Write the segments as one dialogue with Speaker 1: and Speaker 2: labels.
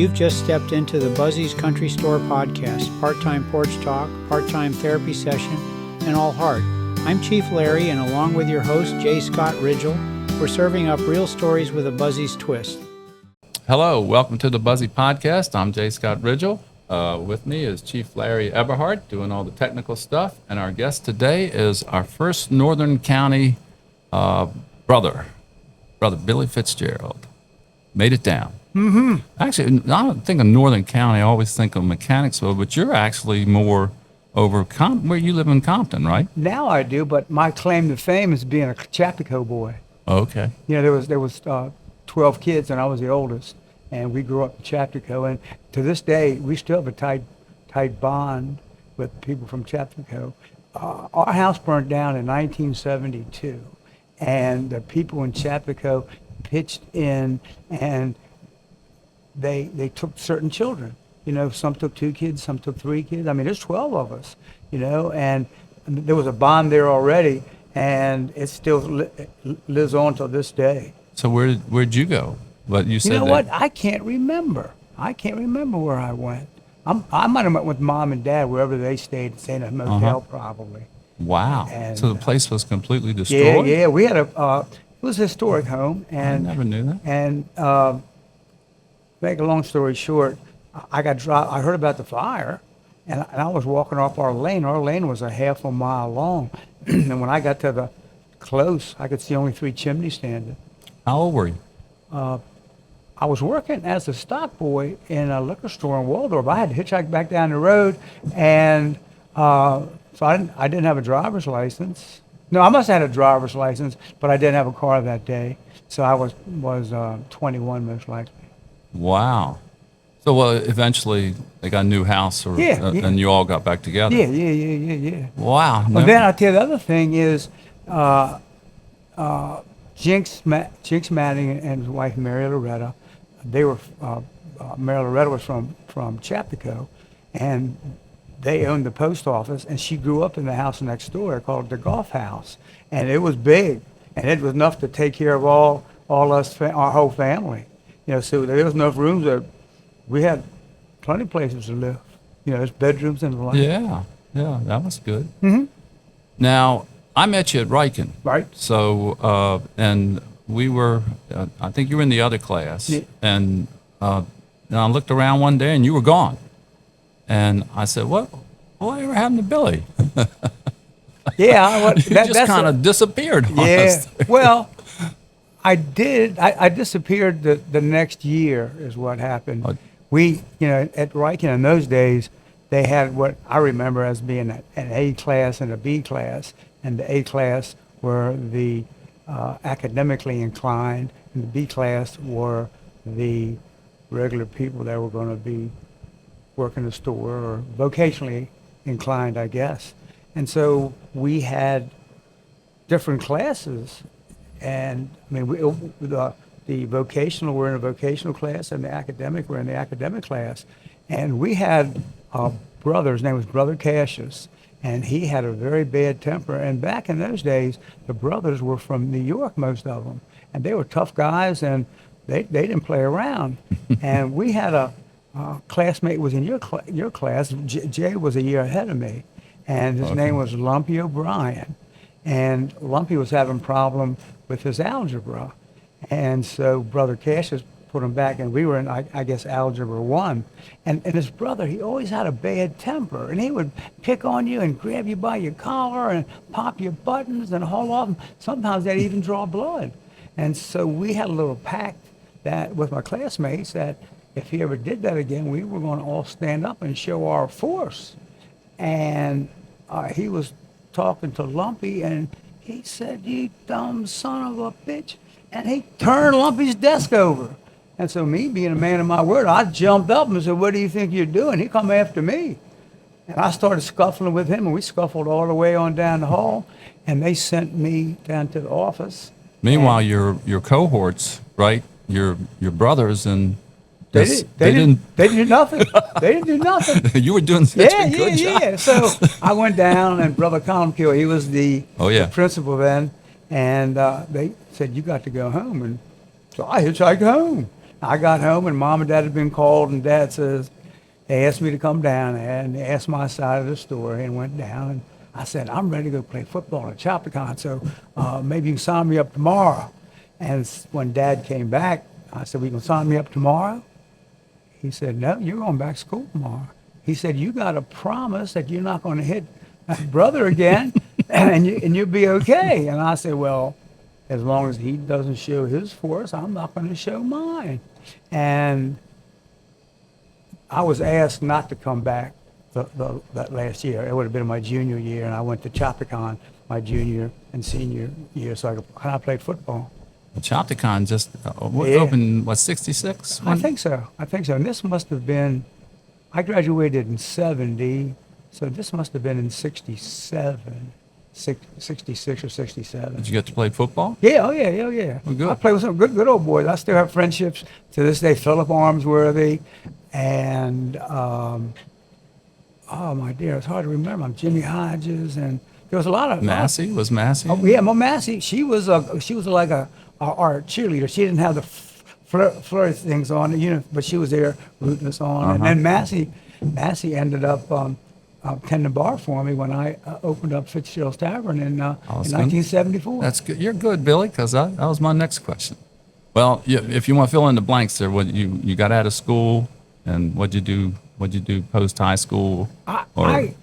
Speaker 1: You've just stepped into the Buzzy's Country Store podcast, part-time porch talk, part-time therapy session, and all heart. I'm Chief Larry, and along with your host, J Scott Ridgell, we're serving up real stories with a Buzzy's twist.
Speaker 2: Hello, welcome to the Buzzy Podcast. I'm J Scott Ridgell. With me is Chief Larry Eberhardt doing all the technical stuff, and our guest today is our first Northern County brother Billy Fitzgerald. Made it down. Mm-hmm. Actually, I don't think of Northern County. I always think of Mechanicsville, but you're actually more over where you live in Compton, right?
Speaker 3: Now I do, but my claim to fame is being a Chapico boy.
Speaker 2: Okay.
Speaker 3: You know, there was 12 kids, and I was the oldest, and we grew up in Chapico, and to this day, we still have a tight bond with people from Chapico. Our house burned down in 1972, and the people in Chapico pitched in, and they took certain children. You know, some took 2 kids, some took 3 kids. I mean, there's 12 of us, you know, and there was a bond there already, and it still lives on till this day.
Speaker 2: So where'd you go? What you said?
Speaker 3: You know what? I can't remember where I went. I might have went with Mom and Dad wherever they stayed in a motel probably.
Speaker 2: Wow.
Speaker 3: And,
Speaker 2: so the place was completely destroyed?
Speaker 3: Yeah. We had it was a historic home, and
Speaker 2: I never knew that.
Speaker 3: And make a long story short, I heard about the fire, and I was walking off our lane. Our lane was a half a mile long, and when I got to the close, I could see only 3 chimneys standing.
Speaker 2: How old were you?
Speaker 3: I was working as a stock boy in a liquor store in Waldorf. I had to hitchhike back down the road, and so I didn't have a driver's license. No, I must have had a driver's license, but I didn't have a car that day. So I was 21 most likely.
Speaker 2: Wow. So well, eventually they got a new house, and you all got back together.
Speaker 3: Yeah.
Speaker 2: Wow.
Speaker 3: Well, then I'll tell you the other thing is, Jinx Manning and his wife Mary Loretta, they were Mary Loretta was from Chapico, and they owned the post office, and she grew up in the house next door called the Golf House, and it was big, and it was enough to take care of all us, our whole family. You know, so there was enough rooms that we had plenty of places to live. You know, there's bedrooms and the like.
Speaker 2: Yeah, that was good.
Speaker 3: Mm-hmm.
Speaker 2: Now, I met you at Riken.
Speaker 3: Right.
Speaker 2: So, and we were, I think you were in the other class.
Speaker 3: Yeah.
Speaker 2: And I looked around one day and you were gone. And I said, whatever happened to Billy?
Speaker 3: Yeah.
Speaker 2: You just kind of disappeared on us.
Speaker 3: Well, I did. I disappeared the next year is what happened. We, you know, at Riken in those days, they had what I remember as being an A class and a B class. And the A class were the academically inclined, and the B class were the regular people that were going to be working the store or vocationally inclined, I guess. And so we had different classes. And I mean, the vocational were in a vocational class, and the academic were in the academic class. And we had a brother, his name was Brother Cassius, and he had a very bad temper. And back in those days, the brothers were from New York, most of them, and they were tough guys, and they didn't play around. And we had a classmate who was in your class. Jay was a year ahead of me, and his name was Lumpy O'Brien. And Lumpy was having a problem with his algebra. And so Brother Cassius put him back, and we were in, I guess, Algebra 1. And his brother, he always had a bad temper, and he would pick on you and grab you by your collar and pop your buttons and haul off. Sometimes they'd even draw blood. And so we had a little pact that with my classmates that if he ever did that again, we were going to all stand up and show our force. And he was talking to Lumpy, and he said, "You dumb son of a bitch," and he turned Lumpy's desk over. And so me, being a man of my word, I jumped up and said, "What do you think you're doing?" He come after me. And I started scuffling with him, and we scuffled all the way on down the hall, and they sent me down to the office.
Speaker 2: Meanwhile, your cohorts, right, your brothers, and
Speaker 3: they didn't do nothing. They didn't do nothing.
Speaker 2: You were doing such a good job.
Speaker 3: Yeah. So I went down, and Brother Columkill, he was the principal then, and they said, "You got to go home." And so I hitchhiked home. I got home and Mom and Dad had been called, and Dad says, they asked me to come down there, and they asked my side of the story, and went down. And I said, I'm ready to go play football at Chapico, so maybe you can sign me up tomorrow. And when Dad came back, I said, we can sign me up tomorrow? He said, no, you're going back to school tomorrow. He said, you got to promise that you're not going to hit brother again, and you'll be okay. And I said, well, as long as he doesn't show his force, I'm not going to show mine. And I was asked not to come back that last year. It would have been my junior year, and I went to Chapico my junior and senior year, so I played football.
Speaker 2: Chapico just
Speaker 3: Yeah.
Speaker 2: opened, what, 66?
Speaker 3: I think so. And this must have been, I graduated in 70, so this must have been in 67, 66 or 67.
Speaker 2: Did you get to play football?
Speaker 3: Yeah, oh yeah.
Speaker 2: Well, good.
Speaker 3: I played with some good old boys. I still have friendships to this day. Philip Armsworthy, and oh my dear, it's hard to remember. Jimmy Hodges, and there was a lot of
Speaker 2: Massey? Was Massey?
Speaker 3: Oh yeah, Mo Massey. She was like our cheerleader. She didn't have the flirt things on, but she was there rooting us on. And then Massey ended up tending bar for me when I opened up Fitzgerald's Tavern in 1974.
Speaker 2: That's good. You're good, Billy, because that was my next question. Well, if you want to fill in the blanks there, what you got out of school, and what'd you do post high school?
Speaker 3: I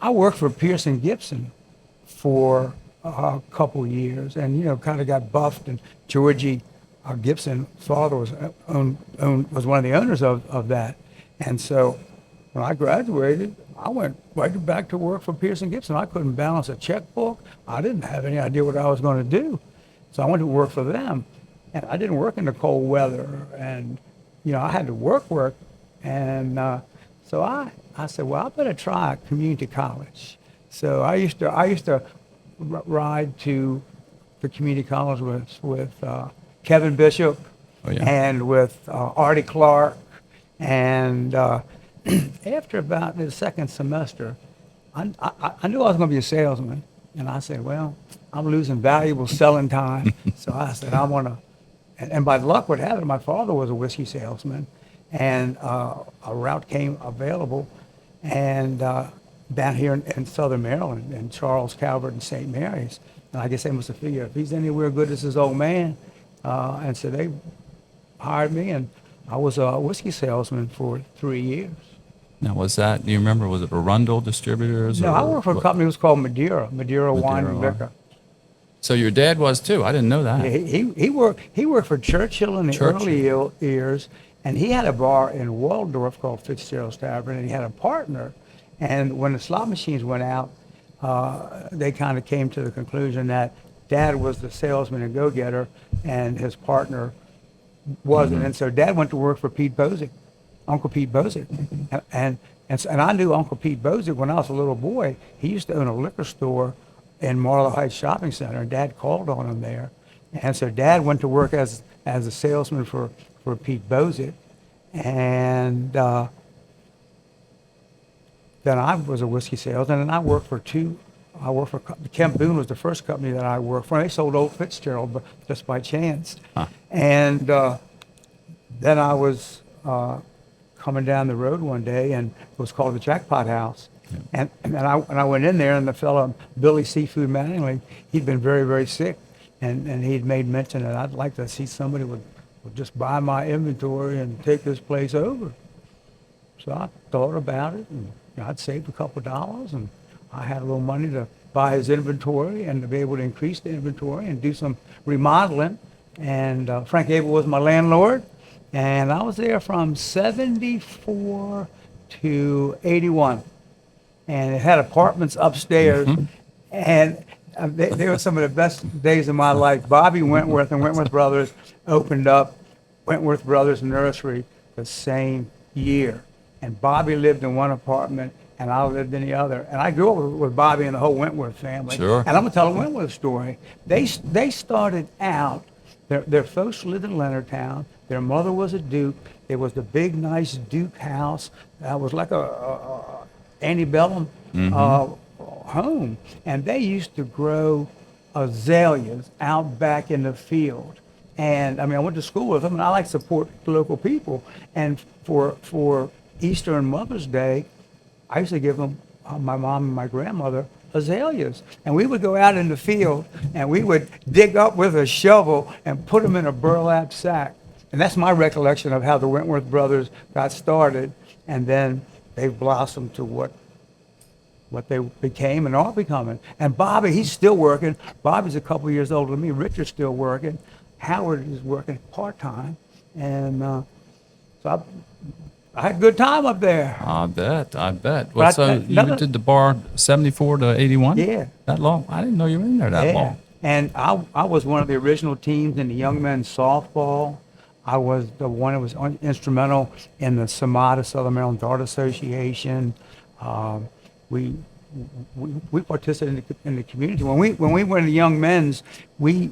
Speaker 3: worked for Pearson Gibson for a couple years, and kind of got buffed. And Georgie Gibson's father was one of the owners of that, and so when I graduated, I went right back to work for Pearson Gibson. I couldn't balance a checkbook. I didn't have any idea what I was going to do, so I went to work for them, and I didn't work in the cold weather, and I had to work, and so I said, well, I better try community college. So I used to ride to the community college with Kevin Bishop, and with Artie Clark, and after about the second semester, I knew I was going to be a salesman, and I said, well, I'm losing valuable selling time, so I said, I want to. And by luck, what happened, my father was a whiskey salesman, and a route came available, and down here in Southern Maryland, in Charles, Calvert, and St. Mary's. And I guess they must have figured if he's anywhere good as his old man. And so they hired me, and I was a whiskey salesman for 3 years.
Speaker 2: Now, do you remember, was it Arundel Distributors?
Speaker 3: No, I worked for a company that was called Madeira Wine and Liquor.
Speaker 2: So your dad was too. I didn't know that.
Speaker 3: Yeah, he worked for Churchill in the early years, and he had a bar in Waldorf called Fitzgerald's Tavern, and he had a partner. And when the slot machines went out, they kind of came to the conclusion that Dad was the salesman and go-getter, and his partner wasn't. And so Dad went to work for Pete Bozek, Uncle Pete Bozek, and I knew Uncle Pete Bozek when I was a little boy. He used to own a liquor store in Marlow Heights Shopping Center, and Dad called on him there. And so Dad went to work as a salesman for Pete Bozek, and then I was a whiskey salesman, and I worked for Kemp Boone was the first company that I worked for. They sold Old Fitzgerald, but just by chance. Huh. And then I was coming down the road one day, and it was called the Jackpot House. Yeah. And I went in there, and the fellow, Billy Seafood Mattingly, he'd been very, very sick, and he'd made mention that I'd like to see somebody would just buy my inventory and take this place over. So I thought about it, and I'd saved a couple of dollars, and I had a little money to buy his inventory and to be able to increase the inventory and do some remodeling. And Frank Abel was my landlord, and I was there from 74 to 81. And it had apartments upstairs, and they were some of the best days of my life. Bobby Wentworth and Wentworth Brothers opened up Wentworth Brothers Nursery the same year. And Bobby lived in one apartment, and I lived in the other. And I grew up with Bobby and the whole Wentworth family.
Speaker 2: Sure.
Speaker 3: And I'm going to tell a Wentworth story. They started out, their folks lived in Leonardtown. Their mother was a Duke. There was the big, nice Duke house. That was like a antebellum home. And they used to grow azaleas out back in the field. And I mean, I went to school with them, and I like to support the local people. And for Easter and Mother's Day, I used to give them, my mom and my grandmother, azaleas. And we would go out in the field, and we would dig up with a shovel and put them in a burlap sack. And that's my recollection of how the Wentworth brothers got started. And then they've blossomed to what they became and are becoming. And Bobby, he's still working. Bobby's a couple years older than me. Richard's still working. Howard is working part-time. And so I had a good time up there.
Speaker 2: I bet. Well,
Speaker 3: But
Speaker 2: so you did the bar 74 to 81?
Speaker 3: Yeah.
Speaker 2: That long? I didn't know you were in there that long.
Speaker 3: And I was one of the original teams in the young men's softball. I was the one that was instrumental in the SMATA, Southern Maryland Dart Association. We participated in the community. When we were in the young men's, we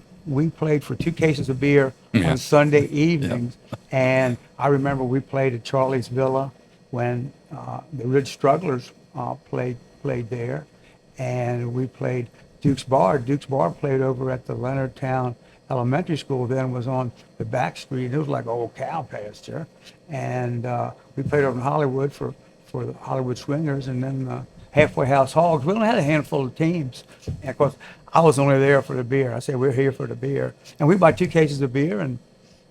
Speaker 3: played for 2 cases of beer on Sunday evenings. And I remember we played at Charlie's Villa when the Ridge Strugglers played there. And we played Duke's Bar. Duke's Bar played over at the Leonardtown Elementary School, then was on the back street. It was like old cow pasture. And we played over in Hollywood for the Hollywood Swingers, and then Halfway House Hogs. We only had a handful of teams. And of course, I was only there for the beer. I said, we're here for the beer. And we bought 2 cases of beer, and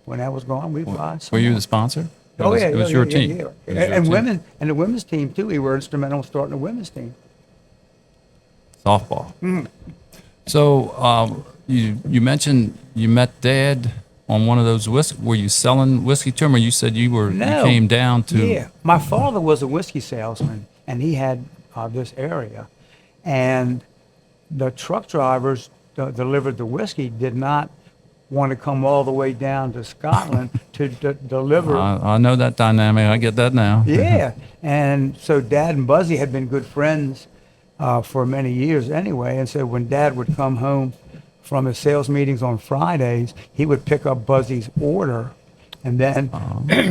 Speaker 3: when that was gone, we'd buy some.
Speaker 2: Were you
Speaker 3: more.
Speaker 2: the sponsor?
Speaker 3: Oh, yeah.
Speaker 2: It was your team.
Speaker 3: Yeah.
Speaker 2: It was your
Speaker 3: And
Speaker 2: team.
Speaker 3: women, and the women's team, too. We were instrumental in starting the women's team.
Speaker 2: Softball.
Speaker 3: Mm.
Speaker 2: So you mentioned you met Dad on one of those whiskey. Were you selling whiskey to him, or you said you
Speaker 3: No.
Speaker 2: came down to?
Speaker 3: Yeah. My father was a whiskey salesman, and he had this area. And the truck drivers delivered the whiskey did not want to come all the way down to Scotland to deliver.
Speaker 2: I know that dynamic. I get that now.
Speaker 3: Yeah. And so Dad and Buzzy had been good friends for many years anyway. And so when Dad would come home from his sales meetings on Fridays, he would pick up Buzzy's order. And then,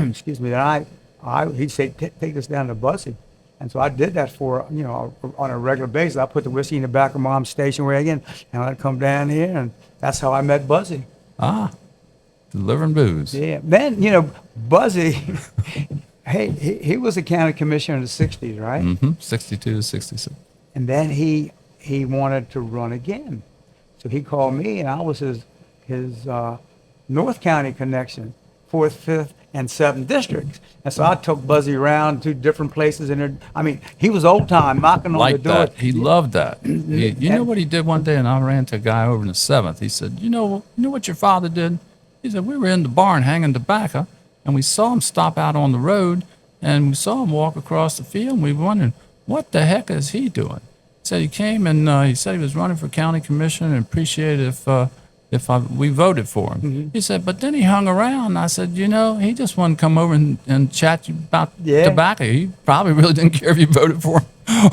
Speaker 3: excuse me, then he'd say, take this down to Buzzy. And so I did that for, on a regular basis. I put the whiskey in the back of Mom's station wagon, and I'd come down here, and that's how I met Buzzy.
Speaker 2: Delivering booze.
Speaker 3: Yeah. Then, Buzzy, hey, he was a county commissioner in the 60s, right?
Speaker 2: Mm-hmm. 62 to 66.
Speaker 3: And then he wanted to run again. So he called me, and I was his North County connection, 4th, 5th, and 7th districts. And so I took Buzzy around to different places. And he was old time, knocking on the door.
Speaker 2: Like that. He loved that. You know what he did one day, and I ran to a guy over in the 7th. He said, you know what your father did? He said, we were in the barn hanging tobacco, and we saw him stop out on the road, and we saw him walk across the field, and we were wondering, what the heck is he doing? He said he came, and he said he was running for county commissioner and appreciated if we voted for him.
Speaker 3: Mm-hmm.
Speaker 2: He said, but then he hung around. And I said, he just wanted to come over and chat to you about tobacco. He probably really didn't care if you voted for him.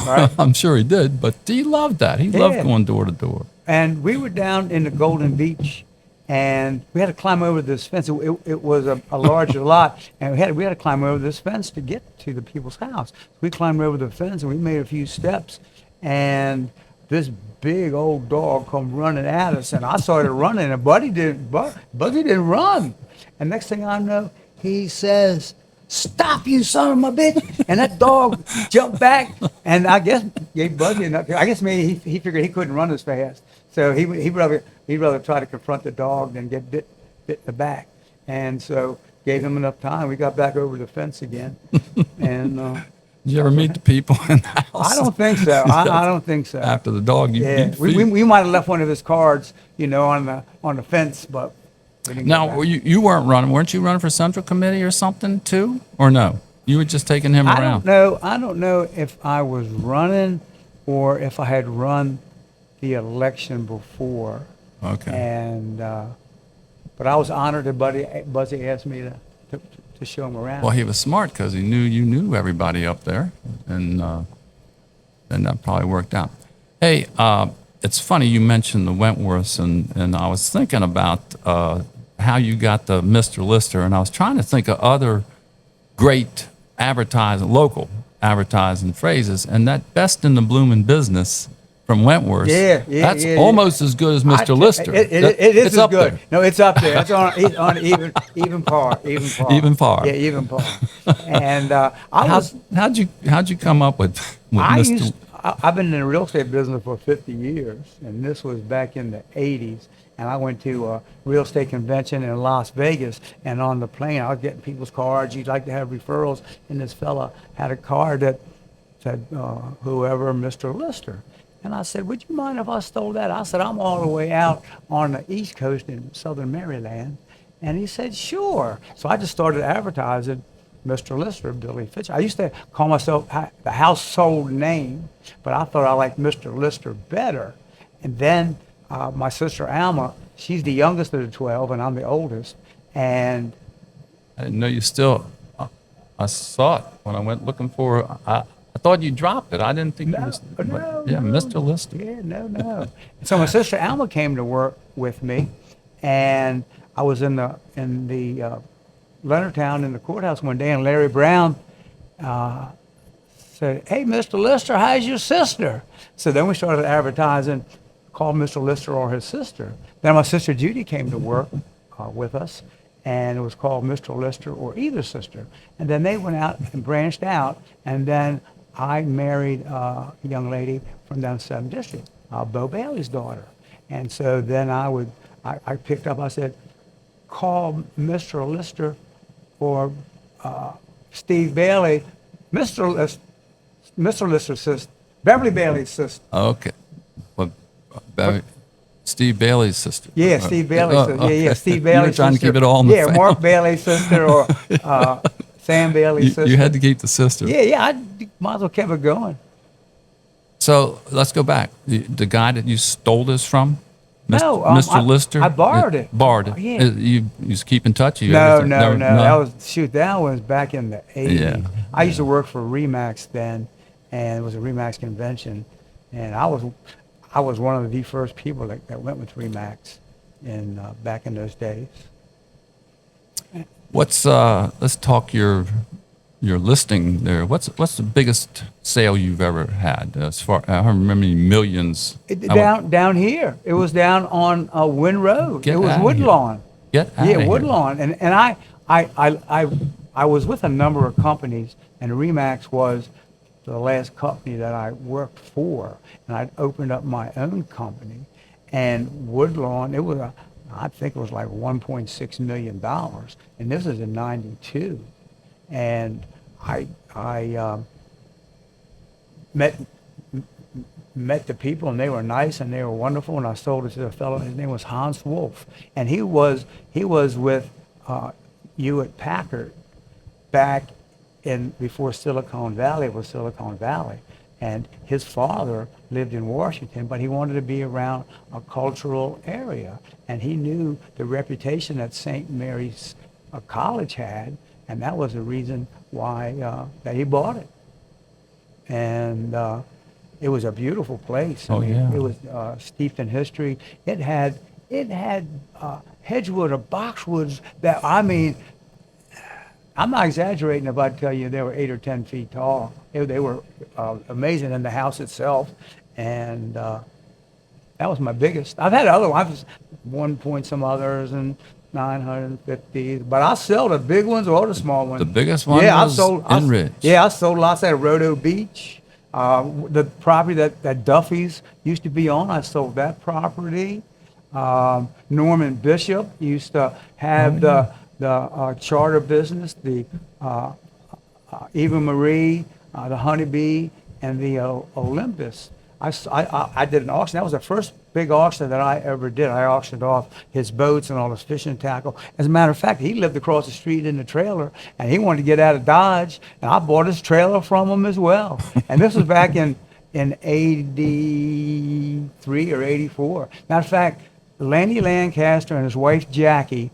Speaker 3: Right.
Speaker 2: I'm sure he did, but he loved that. He loved going door to door.
Speaker 3: And we were down in the Golden Beach, and we had to climb over this fence. It was a larger lot, and we had to climb over this fence to get to the people's house. We climbed over the fence, and we made a few steps, and this big old dog come running at us, and I started running, and Buzzy didn't run. And next thing I know, he says, "Stop, you son of a bitch!" And that dog jumped back, and I guess gave Buzzy enough. I guess maybe he figured he couldn't run as fast, so he'd rather try to confront the dog than get bit in the back. And so gave him enough time. We got back over the fence again, and.
Speaker 2: Did you ever meet the people in the house?
Speaker 3: I don't think so. I don't think so.
Speaker 2: After the dog,
Speaker 3: we might have left one of his cards, on the fence, but we didn't
Speaker 2: Now,
Speaker 3: go back.
Speaker 2: you weren't running. Weren't you running for Central Committee or something too? Or no? You were just taking him around?
Speaker 3: I don't know if I was running or if I had run the election before.
Speaker 2: Okay.
Speaker 3: And but I was honored that Buzzy asked me to show him around.
Speaker 2: Well, he was smart because he knew you knew everybody up there, and that probably worked out. Hey, it's funny you mentioned the Wentworths, and I was thinking about how you got the Mr. Lister, and I was trying to think of other great local advertising phrases, and that best in the blooming business from Wentworth.
Speaker 3: Yeah,
Speaker 2: That's
Speaker 3: yeah.
Speaker 2: almost as good as Mr. Lister.
Speaker 3: It is
Speaker 2: It's
Speaker 3: as
Speaker 2: up
Speaker 3: good.
Speaker 2: there.
Speaker 3: No, it's up there. It's on even par.
Speaker 2: Even par.
Speaker 3: Yeah, even par. And
Speaker 2: How'd you come up with Mr.
Speaker 3: I've been in the real estate business for 50 years, and this was back in the 80s. And I went to a real estate convention in Las Vegas, and on the plane, I was getting people's cards. You'd like to have referrals, and this fella had a card that said, whoever, Mr. Lister. And I said, would you mind if I stole that? I said, I'm all the way out on the East Coast in southern Maryland. And he said, sure. So I just started advertising Mr. Lister, Billy Fitzgerald. I used to call myself the household name, but I thought I liked Mr. Lister better. And then my sister Alma, she's the youngest of the 12, and I'm the oldest. And
Speaker 2: I didn't know you still. I saw it when I went looking for. I thought you dropped it. I didn't think you was. Yeah, Mr. Lister.
Speaker 3: Yeah, no. So my sister Alma came to work with me, and I was in the Leonardtown in the courthouse one day, and Larry Brown said, "Hey, Mr. Lister, how's your sister?" So then we started advertising, called Mr. Lister or his sister. Then my sister Judy came to work with us, and it was called Mr. Lister or either sister. And then they went out and branched out, and then I married a young lady from down 7th District, Bo Bailey's daughter. And so then I picked up, I said, call Mr. Lister or Steve Bailey, Mr. Lister's sister, Beverly Bailey's sister.
Speaker 2: Okay. Well, Steve Bailey's sister.
Speaker 3: Yeah, Steve Bailey's sister.
Speaker 2: Okay.
Speaker 3: Yeah, Steve Bailey's sister.
Speaker 2: You were trying to keep it all in the family.
Speaker 3: Mark Bailey's sister or Sam Bailey's sister.
Speaker 2: You had to keep the sister.
Speaker 3: Yeah, I might as well keep it going.
Speaker 2: So let's go back. The guy that you stole this from,
Speaker 3: Mr.
Speaker 2: Lister?
Speaker 3: I borrowed it.
Speaker 2: Borrowed it.
Speaker 3: Yeah.
Speaker 2: You just keep in touch?
Speaker 3: No. That was back in the 80s.
Speaker 2: Yeah.
Speaker 3: I used to work for Remax then, and it was a Remax convention, and I was one of the first people that went with Remax back in those days.
Speaker 2: Let's talk your listing there. What's the biggest sale you've ever had? As far I don't remember any millions.
Speaker 3: Down here, it was down on Wynn Road. It was Woodlawn. Woodlawn, and I was with a number of companies, and Remax was the last company that I worked for, and I'd opened up my own company, and Woodlawn, I think it was like $1.6 million, and this is in '92, and I met the people, and they were nice and they were wonderful, and I sold it to a fellow. His name was Hans Wolf, and he was with Hewlett Packard back before Silicon Valley was Silicon Valley, and his father lived in Washington, but he wanted to be around a cultural area, and he knew the reputation that St. Mary's College had, and that was the reason why that he bought it. And it was a beautiful place. I mean, it was steeped in history. It had hedgewood or boxwoods that, I mean, I'm not exaggerating if I tell you they were 8 or 10 feet tall. They were amazing in the house itself, and that was my biggest. I've had other ones, 1 point some others, and 950. But I sell the big ones or the small ones.
Speaker 2: The biggest one was in Ridge.
Speaker 3: Yeah, I sold lots at Rodo Beach. The property that Duffy's used to be on, I sold that property. Norman Bishop used to have the charter business, the Eva Marie, the Honeybee, and the Olympus. I did an auction. That was the first big auction that I ever did. I auctioned off his boats and all his fishing tackle. As a matter of fact, he lived across the street in the trailer, and he wanted to get out of Dodge, and I bought his trailer from him as well. And this was back in 83 or 84. Matter of fact, Lanny Lancaster and his wife Jackie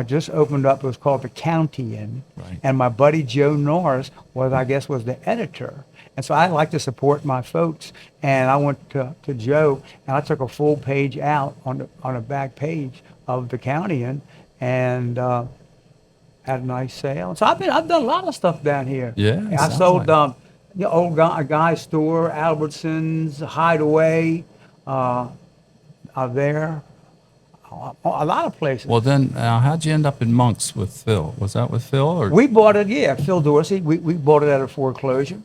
Speaker 3: just opened up. It was called the County Inn, right. And my buddy Joe Norris was the editor. And so I like to support my folks. And I went to Joe, and I took a full page out on the back page of the County Inn, and had a nice sale. So I've done a lot of stuff down here.
Speaker 2: Yeah.
Speaker 3: I sold old guy store, Albertsons, Hideaway, are there. A lot of places.
Speaker 2: Well, then, how'd you end up in Monks with Phil? Was that with Phil, or
Speaker 3: We bought it, yeah, Phil Dorsey. We bought it at a foreclosure,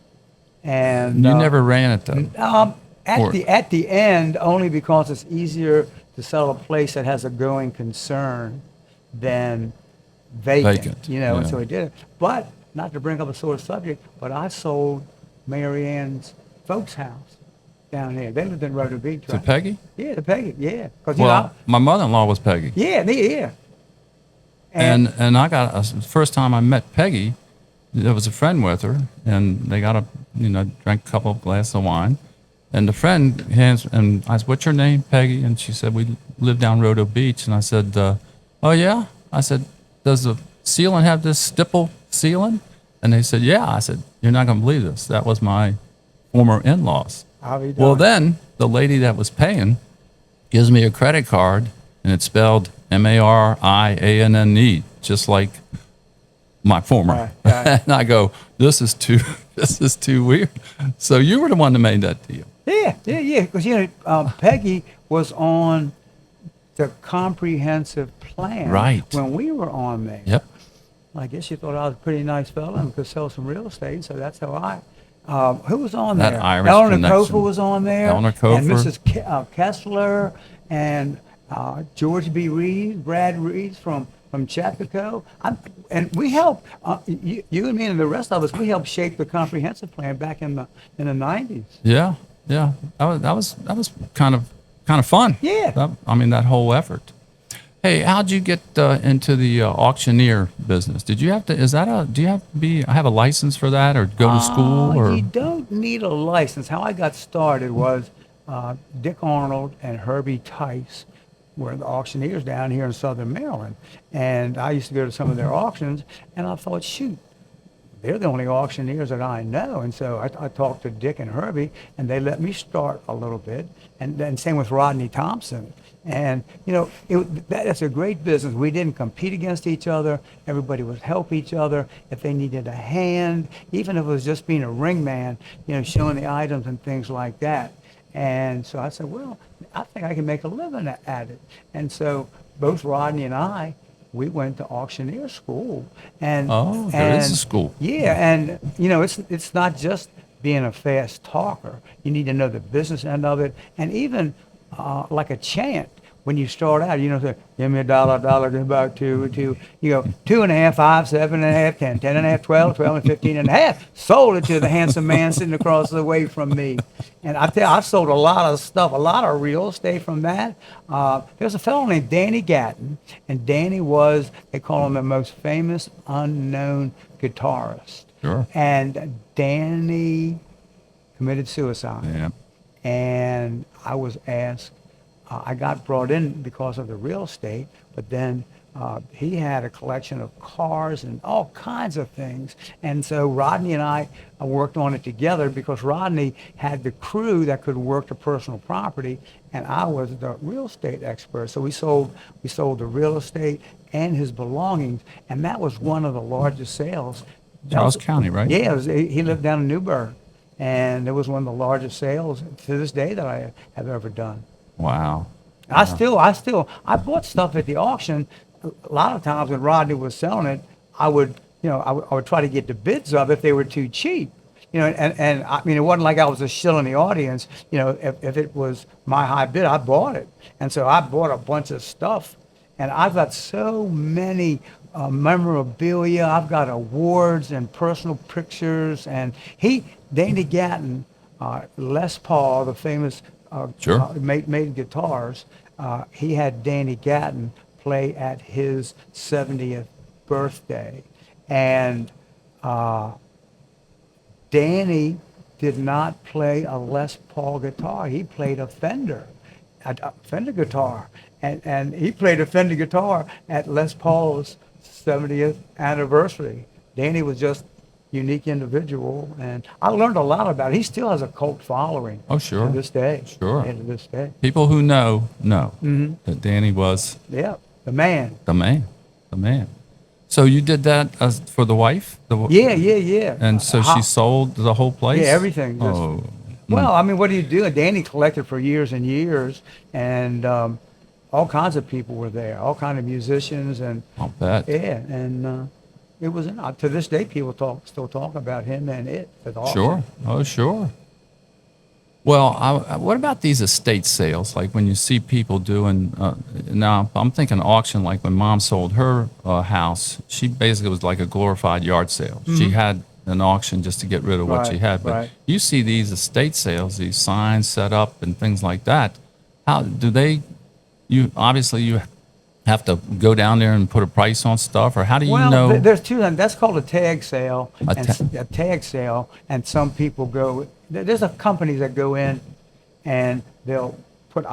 Speaker 3: and
Speaker 2: you never ran it though? Or-
Speaker 3: at the end, only because it's easier to sell a place that has a going concern than vacant. And
Speaker 2: yeah.
Speaker 3: so we did it. But not to bring up a sore subject, but I sold Mary Ann's folks' house down here. They lived in Roto Beach,
Speaker 2: To
Speaker 3: right?
Speaker 2: Peggy?
Speaker 3: Yeah, to Peggy. Yeah, because
Speaker 2: Well, my mother-in-law was Peggy.
Speaker 3: yeah.
Speaker 2: And I got the first time I met Peggy, there was a friend with her, and they got drank a couple of glasses of wine, and the friend hands, and I said, "What's your name, Peggy?" And she said, "We live down Roto Beach." And I said, "Oh yeah." I said, "Does the ceiling have this stipple ceiling?" And they said, "Yeah." I said, "You're not gonna believe this. That was my former in-laws."
Speaker 3: How you doing?
Speaker 2: Well, then the lady that was paying gives me a credit card, and it's spelled Marianne, just like my former.
Speaker 3: Right.
Speaker 2: And I go, this is too weird. So you were the one that made that deal.
Speaker 3: Yeah. Because Peggy was on the comprehensive plan,
Speaker 2: Right.
Speaker 3: when we were on there.
Speaker 2: Yep.
Speaker 3: I guess you thought I was a pretty nice fella and could sell some real estate, so that's how I. Who was on
Speaker 2: That
Speaker 3: there?
Speaker 2: Irish
Speaker 3: Eleanor
Speaker 2: connection.
Speaker 3: Kofer was on there.
Speaker 2: Eleanor
Speaker 3: And
Speaker 2: Kofer.
Speaker 3: Mrs. Kessler and George B. Reed, Brad Reed from Chapico. And we helped, you and me and the rest of us, we helped shape the comprehensive plan back in the 90s.
Speaker 2: Yeah. That was kind of fun.
Speaker 3: Yeah.
Speaker 2: That whole effort. Hey, how'd you get into the auctioneer business? Did you have to? Do you have to have a license for that, or go to school, or?
Speaker 3: You don't need a license. How I got started was Dick Arnold and Herbie Tice were the auctioneers down here in Southern Maryland, and I used to go to some of their auctions, and I thought, shoot, they're the only auctioneers that I know. And so I talked to Dick and Herbie, and they let me start a little bit. And then same with Rodney Thompson. And, that's a great business. We didn't compete against each other. Everybody would help each other if they needed a hand, even if it was just being a ring man, showing the items and things like that. And so I said, well, I think I can make a living at it. And so both Rodney and I, we went to auctioneer school. And
Speaker 2: there is a school.
Speaker 3: Yeah, and it's not just being a fast talker. You need to know the business end of it, and even like a chant. When you start out, say, give me a dollar, give about two. You go 2.5, 5, 7.5, 10, 10.5, 12, 12 and 15.5. Sold it to the handsome man sitting across the way from me. And I tell you, I sold a lot of stuff, a lot of real estate from that. There's a fellow named Danny Gatton, and Danny was, they call him the most famous unknown guitarist.
Speaker 2: Sure.
Speaker 3: And Danny committed suicide.
Speaker 2: Yeah.
Speaker 3: And I was asked, I got brought in because of the real estate, but then he had a collection of cars and all kinds of things. And so Rodney and I worked on it together because Rodney had the crew that could work the personal property, and I was the real estate expert. So we sold the real estate and his belongings, and that was one of the largest sales.
Speaker 2: Charles County, right?
Speaker 3: Yeah, he lived down in Newburgh, and it was one of the largest sales to this day that I have ever done.
Speaker 2: Wow.
Speaker 3: I bought stuff at the auction. A lot of times when Rodney was selling it, I would try to get the bids up if they were too cheap. And I mean, it wasn't like I was a shill in the audience. If it was my high bid, I bought it. And so I bought a bunch of stuff, and I've got so many memorabilia. I've got awards and personal pictures. And Danny Gatton, Les Paul, the famous
Speaker 2: Sure.
Speaker 3: made guitars. He had Danny Gatton play at his 70th birthday, and Danny did not play a Les Paul guitar. He played a Fender guitar, and he played a Fender guitar at Les Paul's 70th anniversary. Danny was just unique individual, and I learned a lot about it. He still has a cult following.
Speaker 2: Oh, sure.
Speaker 3: To this day.
Speaker 2: Sure.
Speaker 3: And to this day.
Speaker 2: People who know that Danny was
Speaker 3: Yeah, the man.
Speaker 2: the man. So you did that for the wife?
Speaker 3: Yeah.
Speaker 2: And so she sold the whole place?
Speaker 3: Yeah, everything.
Speaker 2: Oh,
Speaker 3: Well, I mean, what do you do? Danny collected for years and years, and all kinds of people were there, all kind of musicians, and
Speaker 2: I'll bet.
Speaker 3: yeah, and it was to this day people still talk about him and it at the auction.
Speaker 2: Sure. Oh, sure. Well, what about these estate sales? Like when you see people doing, now I'm thinking auction, like when Mom sold her house, she basically was like a glorified yard sale. She had an auction just to get rid of what she had. But
Speaker 3: Right.
Speaker 2: you see these estate sales, these signs set up and things like that. How do they, you have to go down there and put a price on stuff, or how do you
Speaker 3: Well,
Speaker 2: know?
Speaker 3: there's two. That's called a tag sale.
Speaker 2: A
Speaker 3: A tag sale, and some people go. There's a companies that go in, and they'll put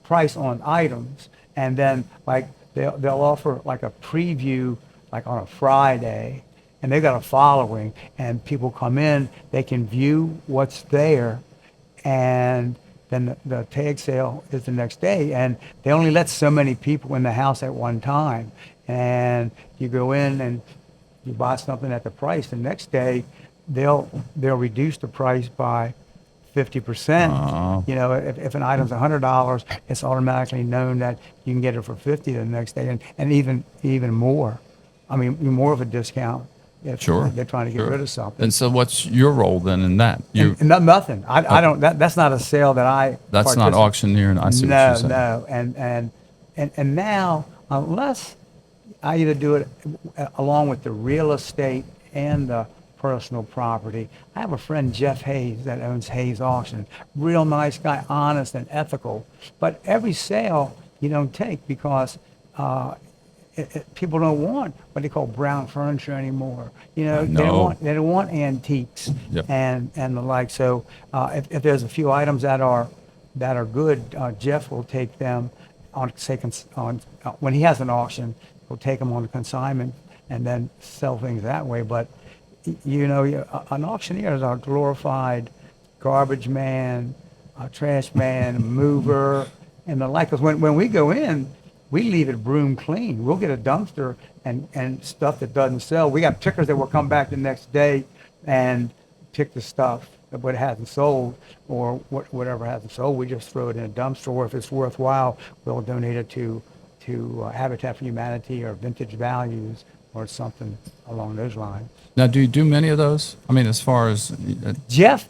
Speaker 3: price on items, and then like they'll offer like a preview, like on a Friday, and they've got a following, and people come in, they can view what's there, and then the tag sale is the next day, and they only let so many people in the house at one time. And you go in and you buy something at the price. The next day, they'll reduce the price by 50%. You know, if an item's $100, it's automatically known that you can get it for 50 the next day, and even more. I mean, more of a discount if
Speaker 2: Sure.
Speaker 3: they're trying to get rid of something.
Speaker 2: And so what's your role then in that? You,
Speaker 3: And nothing. I don't. That's not a sale that I.
Speaker 2: that's not auctioneering. I see what you're saying.
Speaker 3: No. And now, unless I either do it along with the real estate and the personal property. I have a friend, Jeff Hayes, that owns Hayes Auction. Real nice guy, honest and ethical. But every sale you don't take because people don't want what they call brown furniture anymore. You know, they don't want antiques.
Speaker 2: Yep.
Speaker 3: and the like. So if there's a few items that are good, Jeff will take them on when he has an auction. He'll take them on consignment and then sell things that way. But you know, an auctioneer is a glorified garbage man, a trash man, mover, and the like. Because when we go in, we leave it broom clean. We'll get a dumpster and stuff that doesn't sell. We got pickers that will come back the next day and pick the stuff that what hasn't sold, or whatever hasn't sold. We just throw it in a dumpster, or if it's worthwhile, we'll donate it to Habitat for Humanity or Vintage Values or something along those lines.
Speaker 2: Now, do you do many of those? I mean, as far as
Speaker 3: Jeff,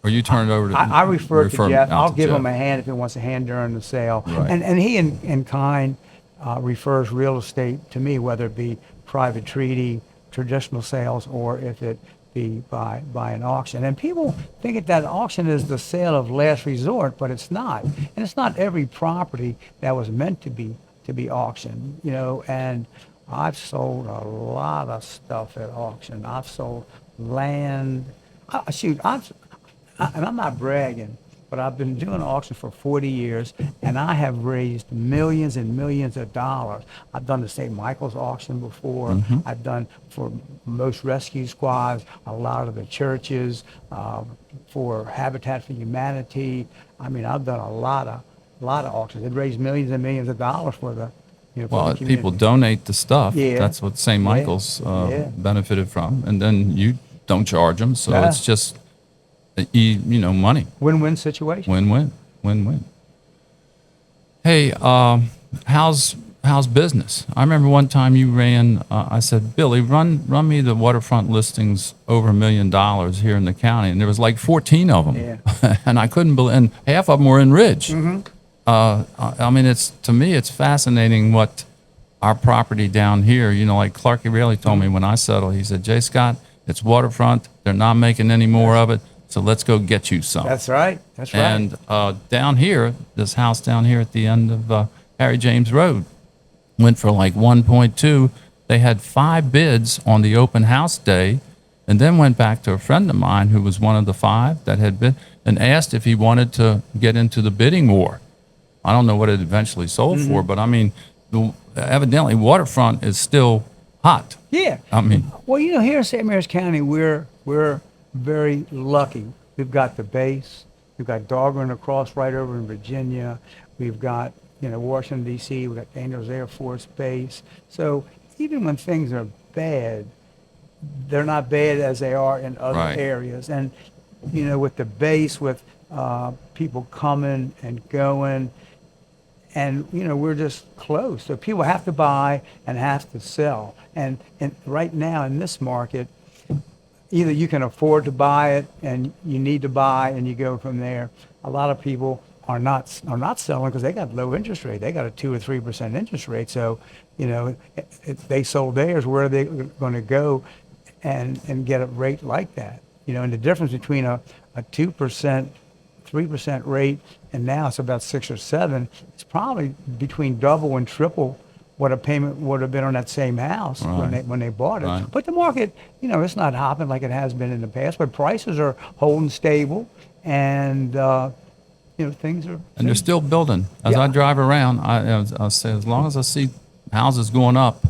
Speaker 2: or you turn it over to?
Speaker 3: I refer to Jeff. I'll give him
Speaker 2: Jeff.
Speaker 3: a hand if he wants a hand during the sale.
Speaker 2: Right.
Speaker 3: And he in kind refers real estate to me, whether it be private treaty, traditional sales, or if it be by an auction. And people think that auction is the sale of last resort, but it's not. And it's not every property that was meant to be auctioned, you know. And I've sold a lot of stuff at auction. I've sold land. And I'm not bragging, but I've been doing auction for 40 years, and I have raised millions and millions of dollars. I've done the St. Michael's auction before.
Speaker 2: Mm-hmm.
Speaker 3: I've done for most rescue squads, a lot of the churches, for Habitat for Humanity. I mean, I've done a lot of auctions. It raised millions and millions of dollars for the, you know, for
Speaker 2: Well,
Speaker 3: the community.
Speaker 2: people donate the stuff.
Speaker 3: Yeah.
Speaker 2: That's what St. Michael's
Speaker 3: Yeah.
Speaker 2: benefited from, and then you don't charge them, so
Speaker 3: Yeah.
Speaker 2: it's just you know, money.
Speaker 3: Win-win situation.
Speaker 2: Win-win. Hey, how's business? I remember one time you ran. I said, Billy, run me the waterfront listings over $1 million here in the county, and there was like 14 of them,
Speaker 3: Yeah.
Speaker 2: and I couldn't believe. And half of them were in Ridge.
Speaker 3: Mm-hmm.
Speaker 2: I mean, to me, it's fascinating what our property down here. You know, like Clark really told me when I settled. He said, J Scott, it's waterfront. They're not making any more of it. So let's go get you some.
Speaker 3: That's right. That's right.
Speaker 2: And down here, this house down here at the end of Harry James Road went for like 1.2. They had 5 bids on the open house day, and then went back to a friend of mine who was one of the 5 that had bid and asked if he wanted to get into the bidding war. I don't know what it eventually sold for, but I mean, evidently waterfront is still hot.
Speaker 3: Yeah.
Speaker 2: I mean,
Speaker 3: Well, you know, here in St. Mary's County, we're very lucky. We've got the base. We've got Dahlgren across right over in Virginia. We've got Washington, D.C., we got Daniels Air Force Base. So even when things are bad, they're not bad as they are in other
Speaker 2: Right.
Speaker 3: areas. And, with the base, with people coming and going, and, we're just close. So people have to buy and have to sell. And right now in this market, either you can afford to buy it and you need to buy and you go from there. A lot of people are not selling because they got low interest rate. They got a 2 or 3% interest rate. So, if they sold theirs, where are they going to go and get a rate like that? And the difference between a 2%, 3% rate and now it's about 6 or 7, it's probably between double and triple what a payment would have been on that same house
Speaker 2: Right.
Speaker 3: when they bought it.
Speaker 2: Right.
Speaker 3: But the market, it's not hopping like it has been in the past, but prices are holding stable, and things are.
Speaker 2: And they're still building. As
Speaker 3: Yeah.
Speaker 2: I drive around, I say, as long as I see houses going up,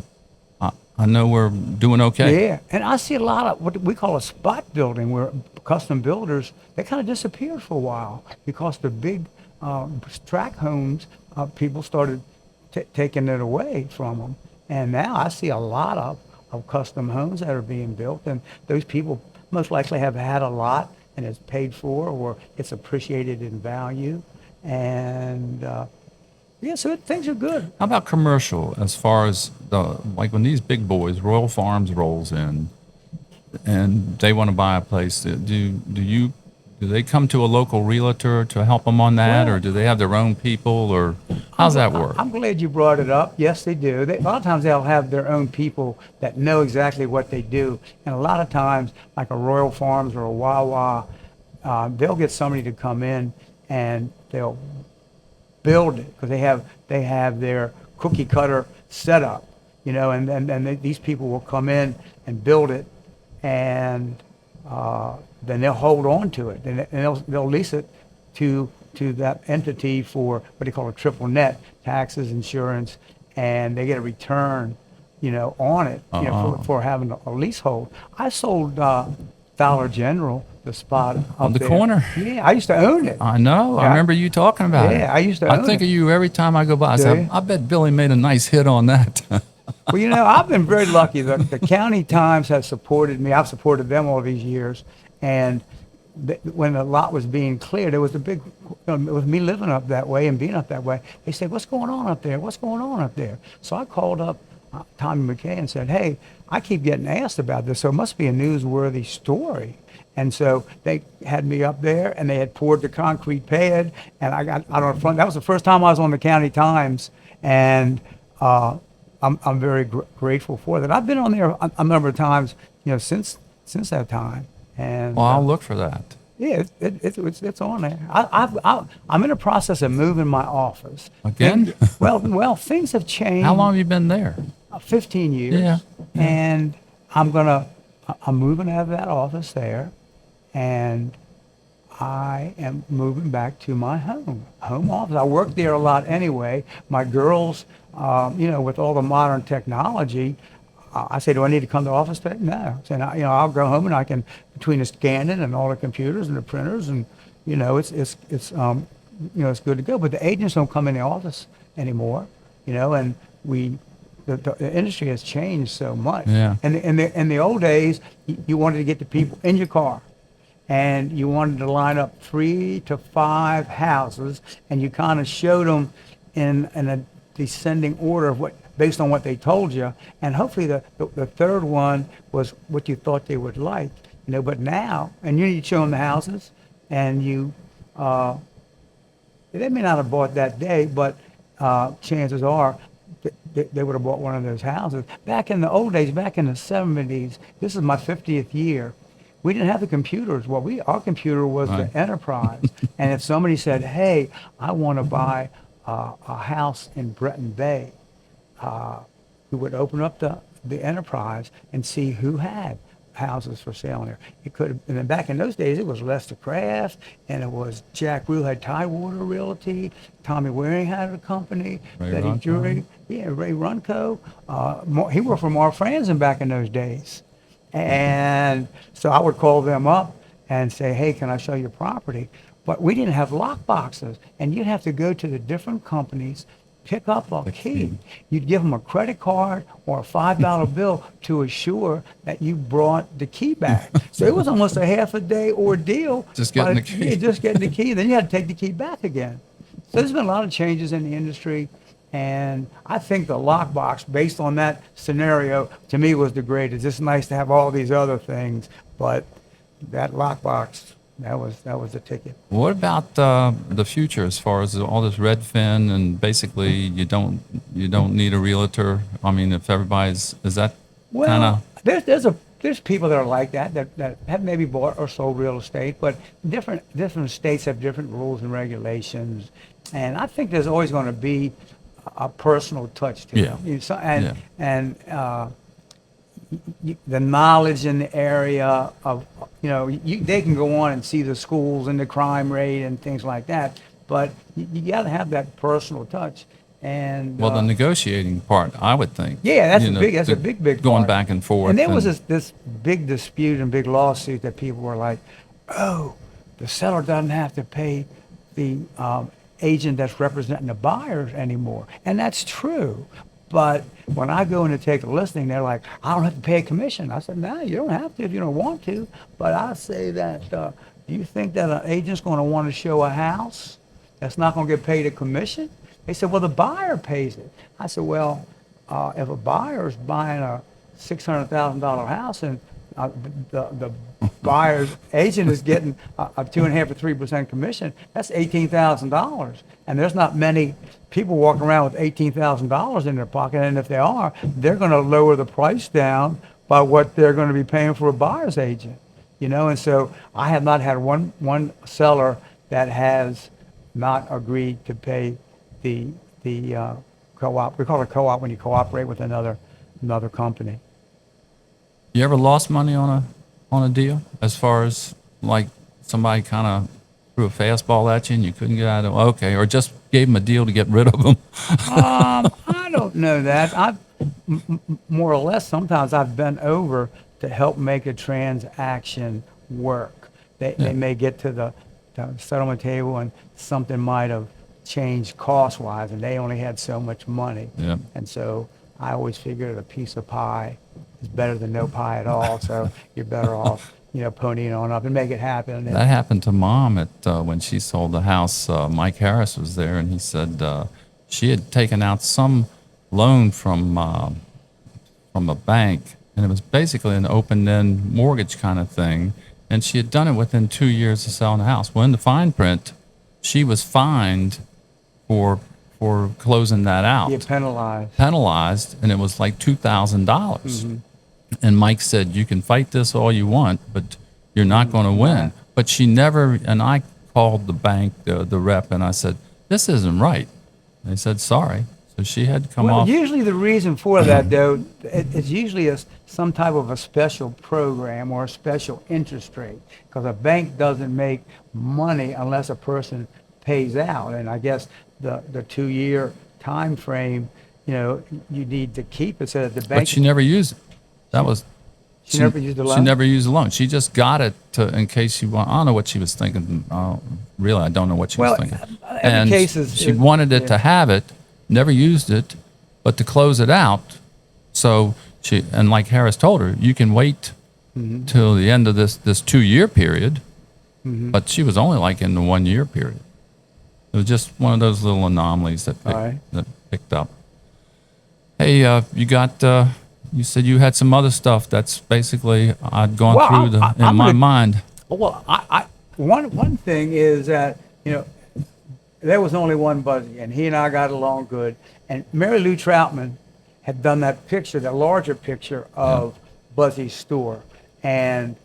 Speaker 2: I know we're doing okay.
Speaker 3: Yeah, and I see a lot of what we call a spot building, where custom builders, they kind of disappeared for a while because the big tract homes, people started taking it away from them. And now I see a lot of custom homes that are being built, and those people most likely have had a lot and it's paid for, or it's appreciated in value. And so things are good.
Speaker 2: How about commercial, as far as like when these big boys, Royal Farms rolls in, and they want to buy a place? Do they come to a local realtor to help them on that,
Speaker 3: Well,
Speaker 2: or do they have their own people, or how's that work?
Speaker 3: I'm glad you brought it up. Yes, they do. A lot of times they'll have their own people that know exactly what they do. And a lot of times, like a Royal Farms or a Wawa, they'll get somebody to come in and they'll build it because they have their cookie cutter setup, and these people will come in and build it, and then they'll hold on to it, and they'll lease it to that entity for what they call a triple net: taxes, insurance, and they get a return, on it, for having a leasehold. I sold Dollar General, the spot up
Speaker 2: On the
Speaker 3: there.
Speaker 2: corner?
Speaker 3: Yeah, I used to own it.
Speaker 2: I know. I
Speaker 3: Yeah.
Speaker 2: remember you talking about it.
Speaker 3: Yeah, I used to
Speaker 2: I
Speaker 3: own
Speaker 2: think
Speaker 3: it.
Speaker 2: of you every time I go by. I
Speaker 3: Do
Speaker 2: say,
Speaker 3: you?
Speaker 2: I bet Billy made a nice hit on that.
Speaker 3: Well, I've been very lucky. The County Times has supported me. I've supported them all these years. And when the lot was being cleared, there was a big, with me living up that way and being up that way, they said, what's going on up there? What's going on up there? So I called up Tommy McKay and said, hey, I keep getting asked about this, so it must be a newsworthy story. And so they had me up there, and they had poured the concrete pad, and I got out on front. That was the first time I was on the County Times, and I'm very grateful for that. I've been on there a number of times, since that time. And
Speaker 2: Well, I'll look for that.
Speaker 3: yeah, it's on there. I'm in the process of moving my office.
Speaker 2: Again?
Speaker 3: Well, things have changed.
Speaker 2: How long have you been there?
Speaker 3: 15 years.
Speaker 2: Yeah.
Speaker 3: And I'm moving out of that office there, and I am moving back to my home office. I work there a lot anyway. My girls, with all the modern technology, I say, do I need to come to the office today? No. So, I'll go home and I can, between the scanning and all the computers and the printers, and, it's good to go. But the agents don't come in the office anymore, and the industry has changed so much.
Speaker 2: Yeah.
Speaker 3: And in the old days, you wanted to get the people in your car, and you wanted to line up 3 to 5 houses, and you kind of showed them in a descending order of based on what they told you, and hopefully the third one was what you thought they would like, But now, and you need to show them the houses, and they may not have bought that day, but chances are they would have bought one of those houses. Back in the old days, back in the 70s, this is my 50th year, we didn't have the computers. Our computer was
Speaker 2: Right.
Speaker 3: the Enterprise. And if somebody said, hey, I want to buy a house in Breton Bay, we would open up the Enterprise and see who had houses for sale there. It could have, and then back in those days, it was Lester Craft, and it was Jack Rue had Tidewater Realty, Tommy Waring had a company,
Speaker 2: Ray
Speaker 3: Betty
Speaker 2: Runco.
Speaker 3: Drury, Ray Runco. He worked for Mark Franzen back in those days. And so I would call them up and say, hey, can I show you property? but we didn't have lock boxes, and you'd have to go to the different companies, pick up a key. You'd give them a credit card or a $5 bill to assure that you brought the key back. So it was almost a half a day ordeal.
Speaker 2: Just getting the key.
Speaker 3: Yeah, just getting the key. Then you had to take the key back again. So there's been a lot of changes in the industry, and I think the lockbox, based on that scenario, to me was the greatest. It's nice to have all these other things, but that lockbox, that was the ticket.
Speaker 2: What about the future as far as all this Redfin and basically you don't need a realtor? I mean, if everybody's, is that kind of?
Speaker 3: Well, there's people that are like that have maybe bought or sold real estate, but different states have different rules and regulations, and I think there's always going to be a personal touch to it. The knowledge in the area of, they can go on and see the schools and the crime rate and things like that, but you got to have that personal touch. And
Speaker 2: well, the negotiating part, I would think.
Speaker 3: Yeah, that's a big
Speaker 2: going
Speaker 3: part.
Speaker 2: back and forth.
Speaker 3: And there was this big dispute and big lawsuit that people were like, oh, the seller doesn't have to pay the agent that's representing the buyers anymore. And that's true. But when I go in to take a listing, they're like, I don't have to pay a commission. I said, no, you don't have to if you don't want to. But I say that, do you think that an agent's going to want to show a house that's not going to get paid a commission? They said, well, the buyer pays it. I said, well, if a buyer's buying a $600,000 house and the buyer's agent is getting a 2.5% or 3% commission, that's $18,000. And there's not many people walking around with $18,000 in their pocket. And if they are, they're going to lower the price down by what they're going to be paying for a buyer's agent. And so I have not had one seller that has not agreed to pay the co-op. We call it co-op when you cooperate with another company.
Speaker 2: You ever lost money on a deal, as far as like somebody kind of threw a fastball at you and you couldn't get out of it? Okay, or just gave them a deal to get rid of them?
Speaker 3: I don't know that. More or less, sometimes I've been over to help make a transaction work. They may get to the settlement table and something might have changed cost-wise, and they only had so much money.
Speaker 2: Yeah.
Speaker 3: And so I always figured a piece of pie is better than no pie at all. So you're better off, ponying on up and make it happen.
Speaker 2: That happened to Mom at when she sold the house. Mike Harris was there, and he said she had taken out some loan from a bank, and it was basically an open-end mortgage kind of thing. And she had done it within 2 years of selling the house. Well, in the fine print, she was fined for closing that out.
Speaker 3: You're penalized.
Speaker 2: Penalized, and it was like $2,000. And Mike said, you can fight this all you want, but you're not going to win. But she never, and I called the bank, the rep, and I said, this isn't right. They said, sorry. So she had to come off.
Speaker 3: Usually the reason for that, though, it's usually some type of a special program or a special interest rate, because a bank doesn't make money unless a person pays out. And I guess the 2-year time frame, you need to keep it so that the bank.
Speaker 2: But she never used it. That was.
Speaker 3: She never used the loan?
Speaker 2: She never used the loan. She just got it in case she wanted. I don't know what she was thinking. Really, I don't know what she was thinking.
Speaker 3: Every case is.
Speaker 2: She wanted it to have it, never used it, but to close it out. So and like Harris told her, you can wait till the end of this 2-year period, but she was only like in the 1-year period. It was just one of those little anomalies that picked up. Hey, you got. You said you had some other stuff that's basically I'd gone through in my mind.
Speaker 3: Well, one thing is that there was only one Buzzy, and he and I got along good. And Mary Lou Troutman had done that picture, that larger picture of Buzzy's store, and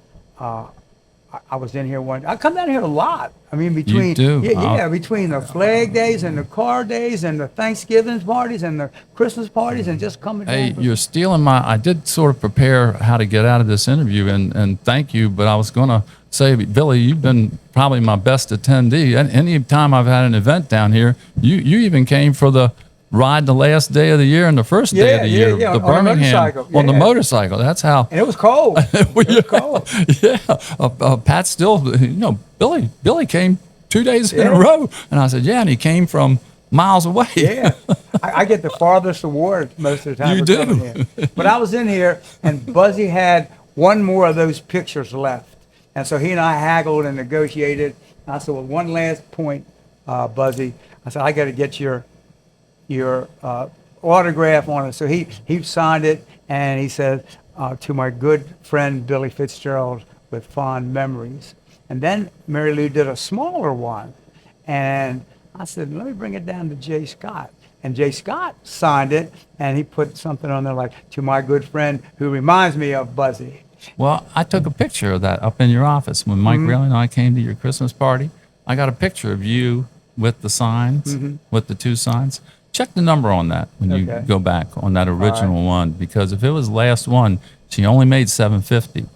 Speaker 3: I was in here I come down here a lot. I mean, between between the flag days and the car days and the Thanksgiving parties and the Christmas parties and just coming.
Speaker 2: Hey, you're stealing I did sort of prepare how to get out of this interview, and thank you, but I was going to say, Billy, you've been probably my best attendee. And any time I've had an event down here, you even came for the ride the last day of the year and the first day of the year, the Birmingham on the motorcycle. That's how.
Speaker 3: And it was cold. It was cold.
Speaker 2: Yeah, Pat still, Billy came 2 days in a row. And I said, yeah, and he came from miles away.
Speaker 3: Yeah, I get the farthest award most of the time.
Speaker 2: You
Speaker 3: for
Speaker 2: do.
Speaker 3: coming here. But I was in here, and Buzzy had one more of those pictures left. And so he and I haggled and negotiated. And I said, well, one last point, Buzzy. I said, I got to get your autograph on it. So he signed it, and he said, to my good friend Billy Fitzgerald, with fond memories. And then Mary Lou did a smaller one. And I said, let me bring it down to J Scott. And J Scott signed it, and he put something on there like, to my good friend who reminds me of Buzzy.
Speaker 2: Well, I took a picture of that up in your office when Mike Rayleigh and I came to your Christmas party. I got a picture of you with the signs, with the 2 signs. Check the number on that when you go back on that original one, because if it was the last one, she only made $750.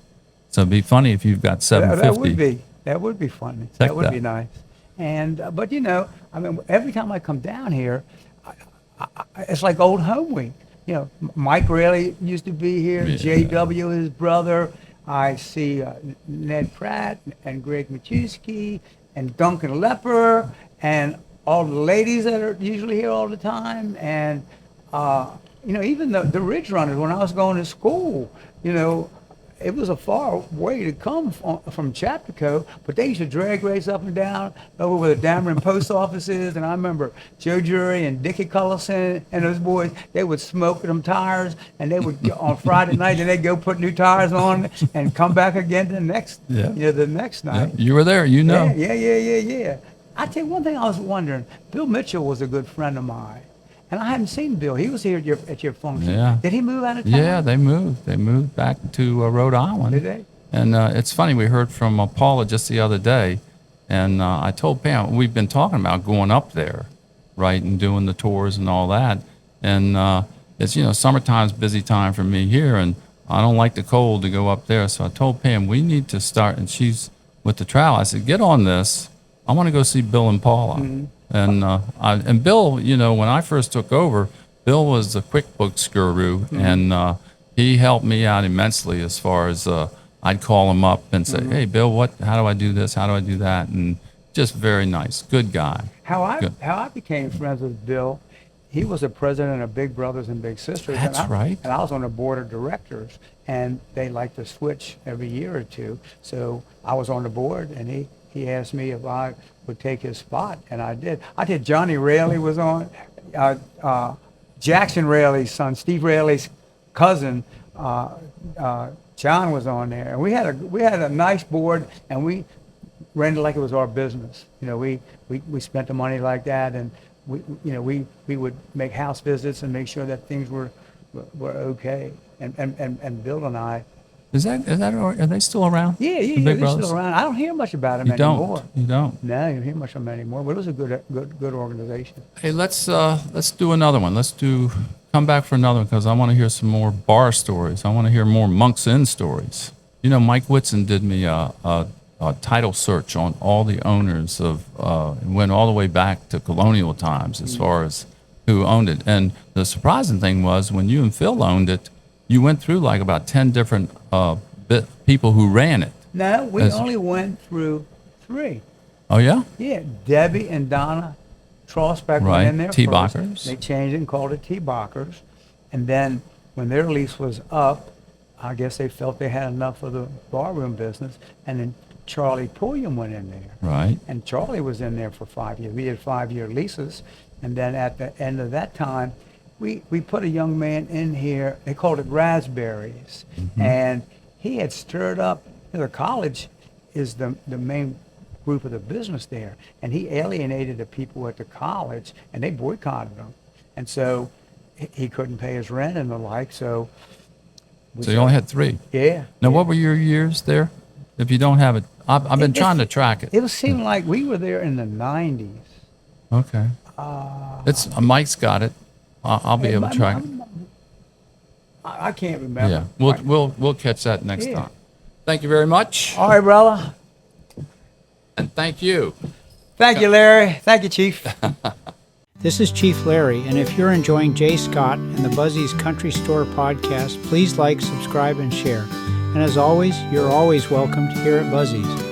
Speaker 2: So it'd be funny if you've got $750.
Speaker 3: That would be funny.
Speaker 2: Check
Speaker 3: That would be nice. And but you know, I mean, every time I come down here, it's like old home week. You know, Mike Rayleigh used to be here.
Speaker 2: Yeah.
Speaker 3: J.W., his brother. I see Ned Pratt and Greg Machuski and Duncan Lepper and all the ladies that are usually here all the time. And you know, even the Ridge Runners, when I was going to school, you know, it was a far way to come from Chapico, but they used to drag race up and down over where the Dameron post office is. And I remember Joe Jury and Dickie Cullison and those boys, they would smoke them tires, and they would, on Friday night, and they'd go put new tires on and come back again the next, the next night.
Speaker 2: You were there, you know.
Speaker 3: Yeah. I tell you one thing I was wondering, Bill Mitchell was a good friend of mine. And I hadn't seen Bill. He was here at your function.
Speaker 2: Yeah.
Speaker 3: Did he move out of town?
Speaker 2: Yeah, they moved. They moved back to Rhode Island.
Speaker 3: Did they?
Speaker 2: And it's funny, we heard from Paula just the other day, and I told Pam, we've been talking about going up there, right, and doing the tours and all that. And it's, you know, summertime's busy time for me here, and I don't like the cold to go up there. So I told Pam, we need to start, and she's with the travel. I said, get on this. I want to go see Bill and Paula. Mm-hmm. And Bill, you know, when I first took over, Bill was a QuickBooks guru, and he helped me out immensely as far as I'd call him up and say, hey, Bill, how do I do this? How do I do that? And just very nice, good guy.
Speaker 3: How I became friends with Bill, he was the president of Big Brothers and Big Sisters.
Speaker 2: That's right.
Speaker 3: And I was on the board of directors, and they like to switch every year or two. So I was on the board, and he asked me if I would take his spot, and I did. Johnny Rayleigh was on, Jackson Rayleigh's son, Steve Rayleigh's cousin, John was on there, and we had a nice board, and we ran it like it was our business. You know, we spent the money like that, and we would make house visits and make sure that things were okay. And Bill and I.
Speaker 2: Are they still around?
Speaker 3: Yeah, they're still around. I don't hear much about them anymore.
Speaker 2: You don't?
Speaker 3: No, you don't hear much of them anymore. But it was a good organization.
Speaker 2: Hey, let's do another one. Come back for another one, because I want to hear some more bar stories. I want to hear more Monk's Inn stories. You know, Mike Whitson did me a title search on all the owners of, went all the way back to colonial times as far as who owned it. And the surprising thing was, when you and Phil owned it, you went through like about 10 different people who ran it.
Speaker 3: No, we only went through 3.
Speaker 2: Oh, yeah?
Speaker 3: Yeah, Debbie and Donna Trosbeck
Speaker 2: right.
Speaker 3: went in there
Speaker 2: T-Bockers.
Speaker 3: first. They changed it and called it T-Bockers. And then when their lease was up, I guess they felt they had enough of the barroom business. And then Charlie Pulliam went in there.
Speaker 2: Right.
Speaker 3: And Charlie was in there for 5 years. We did 5-year leases. And then at the end of that time, we put a young man in here. They called it Raspberries. Mm-hmm. And he had stirred up, the college is the main group of the business there. And he alienated the people at the college, and they boycotted him. And so he couldn't pay his rent and the like, so.
Speaker 2: So you only had 3?
Speaker 3: Yeah.
Speaker 2: Now, what were your years there? If you don't have it, I've been trying to track it.
Speaker 3: It was seeming like we were there in the 90s.
Speaker 2: Okay. Mike's got it. I'll be able to track it.
Speaker 3: I can't remember.
Speaker 2: Yeah, we'll catch that next time. Thank you very much.
Speaker 3: All right, brother.
Speaker 2: And thank you.
Speaker 3: Thank you, Larry. Thank you, Chief.
Speaker 1: This is Chief Larry, and if you're enjoying J Scott and the Buzzy's Country Store podcast, please like, subscribe, and share. And as always, you're always welcomed here at Buzzy's.